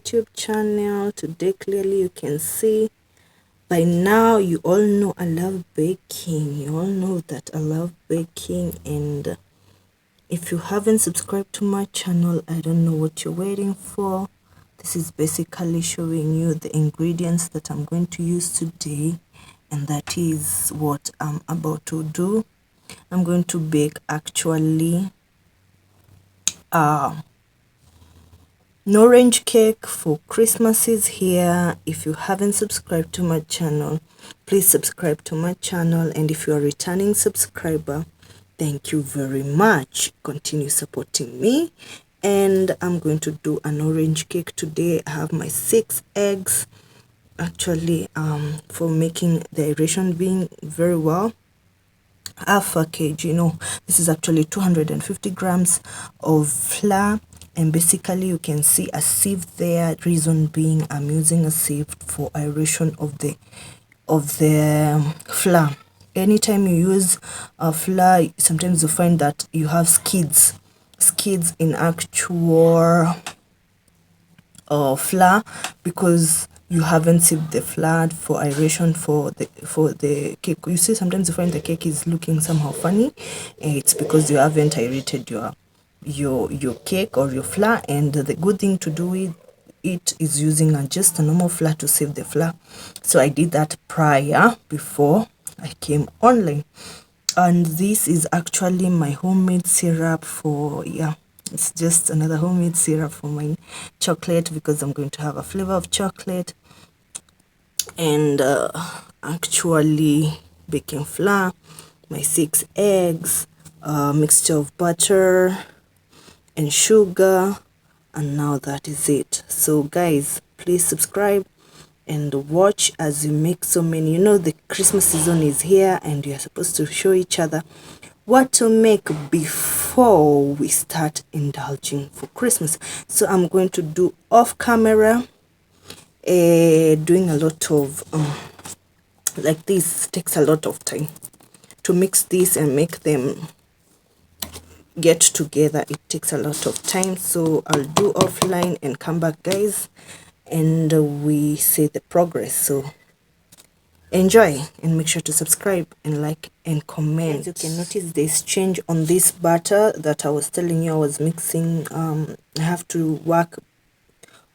YouTube channel. Today clearly you can see, by now you all know I love baking. You all know that I love baking, and if you haven't subscribed to my channel, I don't know what you're waiting for. This is basically showing you the ingredients that I'm going to use today, and that is what I'm about to do. I'm going to bake actually an orange cake for Christmas is here. If you haven't subscribed to my channel, please subscribe to my channel, and if you're a returning subscriber, thank you very much. Continue supporting me. And I'm going to do an orange cake today. I have my 6 eggs actually for making the aeration being very well. 𝐴𝐵 kg, this is actually 250 grams of flour, and basically you can see a sieve there. Reason being, I'm using a sieve for aeration of the flour. Anytime you use a flour, sometimes you find that you have skids in actual flour, because you haven't sieved the flour for aeration for the cake. You see, sometimes you find the cake is looking somehow funny. It's because you haven't aerated your cake or your flour, and the good thing to do with it is using just a normal flour to sieve the flour. So I did that prior, before I came online. And this is actually my homemade syrup for, it's just another homemade syrup for my chocolate, because I'm going to have a flavor of chocolate. And actually baking flour, my 6 eggs, mixture of butter and sugar, and now that is it. So guys, please subscribe and watch as you make so many. The Christmas season is here, and you're supposed to show each other what to make before we start indulging for Christmas. So I'm going to do off camera, doing a lot of like this takes a lot of time to mix this and make them get together. It takes a lot of time, so I'll do offline and come back, guys, and we see the progress. So enjoy, and make sure to subscribe and like and comment. As you can notice, there's change on this butter that I was telling you I was mixing. I have to work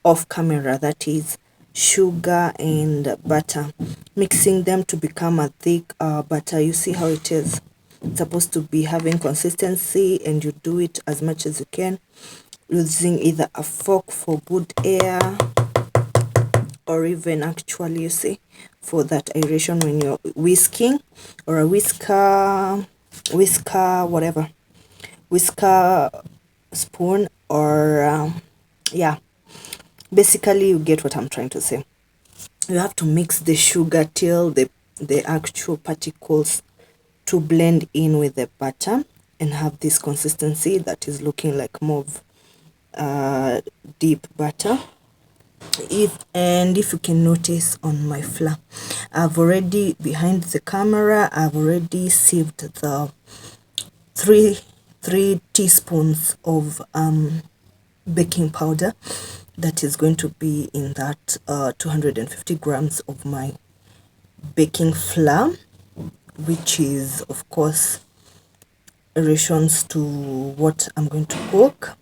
off camera, that is sugar and butter, mixing them to become a thick butter. You see how it is. It's supposed to be having consistency, and you do it as much as you can using either a fork for good air, or even actually, you see, for that aeration when you're whisking, or a whisker spoon, or basically you get what I'm trying to say. You have to mix the sugar till the actual particles to blend in with the butter and have this consistency that is looking like more of deep butter. If you can notice on my flour, I've already, behind the camera, I've already sieved the 3 teaspoons of baking powder that is going to be in that 250 grams of my baking flour, which is of course rations to what I'm going to cook.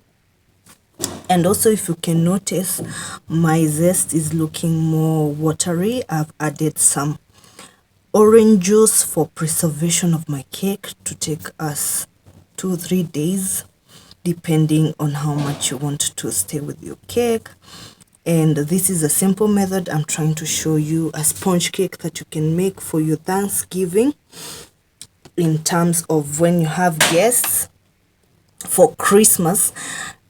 And also, if you can notice, my zest is looking more watery. I've added some orange juice for preservation of my cake to take us 2-3 days, depending on how much you want to stay with your cake. And this is a simple method. I'm trying to show you a sponge cake that you can make for your Thanksgiving, in terms of when you have guests for Christmas.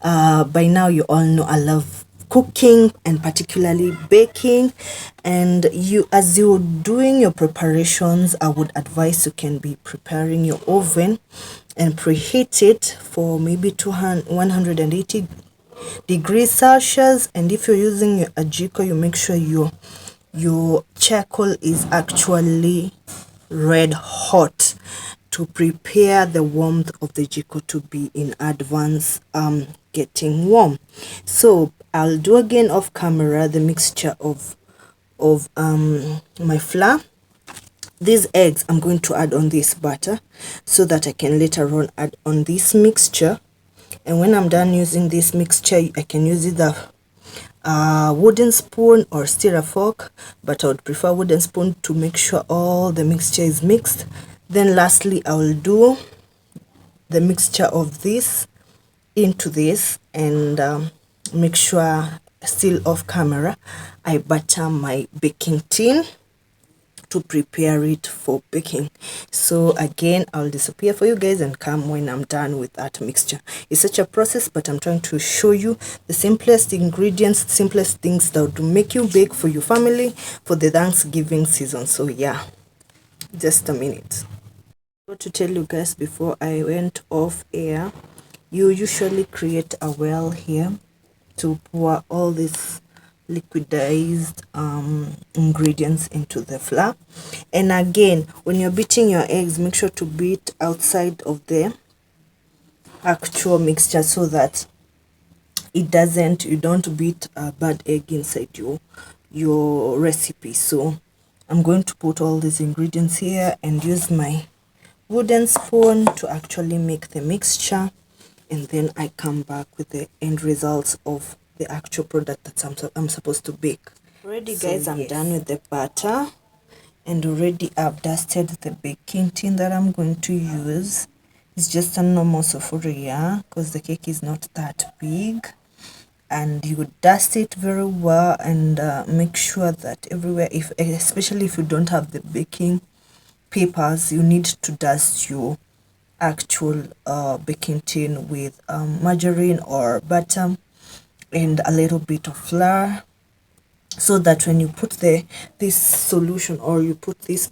By now you all know I love cooking, and particularly baking, and as you're doing your preparations, I would advise you can be preparing your oven and preheat it for maybe 180 degrees Celsius. And if you're using a Jiko, you make sure your charcoal is actually red hot to prepare the warmth of the Jiko to be in advance getting warm. So I'll do again off camera the mixture of my flour. These eggs I'm going to add on this batter so that I can later on add on this mixture. And when I'm done using this mixture, I can use either a wooden spoon or stir a fork, but I would prefer wooden spoon to make sure all the mixture is mixed. Then lastly, I will do the mixture of this into this, and make sure, still off camera, I butter my baking tin to prepare it for baking. So again, I'll disappear for you guys and come when I'm done with that mixture. It's such a process, but I'm trying to show you the simplest ingredients, simplest things that would make you bake for your family for the Thanksgiving season. So yeah, just a minute. To tell you guys before I went off air, you usually create a well here to pour all these liquidized ingredients into the flour. And again, when you're beating your eggs, make sure to beat outside of the actual mixture so that it doesn't, you don't beat a bad egg inside your recipe. So I'm going to put all these ingredients here and use my wooden spoon to actually make the mixture, and then I come back with the end results of the actual product that I'm supposed to bake. Already guys, I'm done with the batter, and already I've dusted the baking tin that I'm going to use. It's just a normal sufuria because the cake is not that big, and you dust it very well and make sure that everywhere, especially if you don't have the baking papers, you need to dust your actual baking tin with margarine or butter and a little bit of flour, so that when you put this solution, or you put this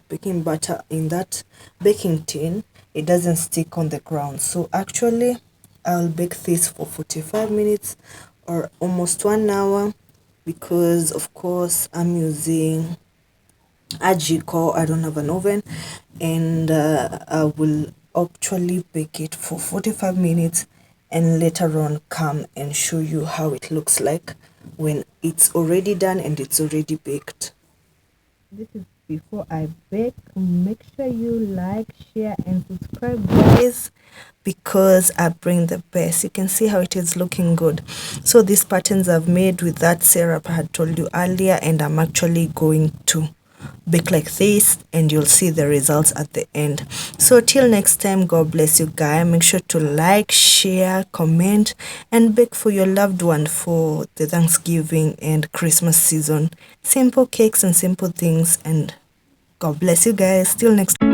baking butter in that baking tin, it doesn't stick on the ground. So actually I'll bake this for 45 minutes or almost 1 hour, because of course I'm using 𝐷𝐿 I don't have an oven, and I will actually bake it for 45 minutes and later on come and show you how it looks like when it's already done and it's already baked. This is before I bake. Make sure you like, share and subscribe guys, because I bring the best. You can see how it is looking good. So these patterns I've made with that syrup I had told you earlier, and I'm actually going to bake like this, and you'll see the results at the end. So till next time, God bless you guys. Make sure to like, share, comment and bake for your loved one for the Thanksgiving and Christmas season. Simple cakes and simple things, and God bless you guys. Till next time.